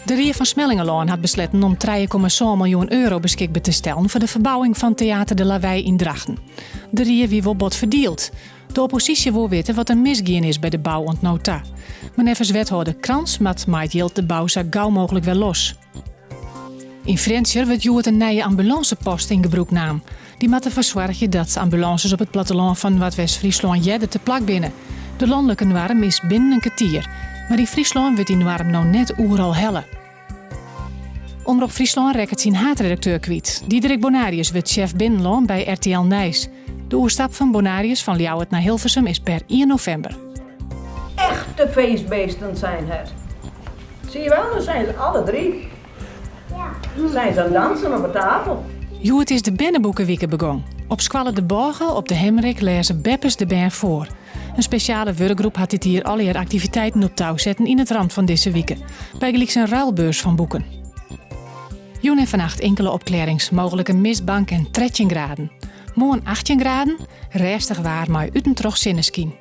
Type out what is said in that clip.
De Rie van Smellingelaan had besloten om 3,7 miljoen euro beschikbaar te stellen voor de verbouwing van Theater de Lawaai in Drachten. De Rie wie wel bot verdeeld. De oppositie wil weten wat er misgaan is bij de bouw ontnota. Maar nevens wethouder Krans maakt Jilt de bouw zo gauw mogelijk wel los. In Frenscher wordt Joert een nieuwe ambulancepost in gebruik naam. Die moet ervoor zorgen dat ambulances op het platteland van West-Friesland jedder te plak binnen. De landelijke norm is binnen een kwartier. Maar in Friesland wordt die norm nou net overal helle. Omroep Friesland rekt zijn haatredacteur kwijt. Diederik Bonarius wordt chef binnenland bij RTL Nijs. De oerstap van Bonarius van Ljouwert naar Hilversum is per 1 november. Echte feestbeesten zijn het. Zie je wel, dan zijn ze alle 3. Ja. Zijn ze aan het dansen op de tafel. Het is de Bennenboekenweken begonnen. Op Squalle de Borgen op de Hemmerik lezen Beppes de band voor. Een speciale werkgroep had dit hier alle activiteiten op touw zetten in het rand van deze weken. Bij gelijk een ruilbeurs van boeken. Joen en vannacht enkele opklarings, mogelijke mistbank en 13 graden. Morgen 18 graden, restig waar maar uitentroch zinneskien.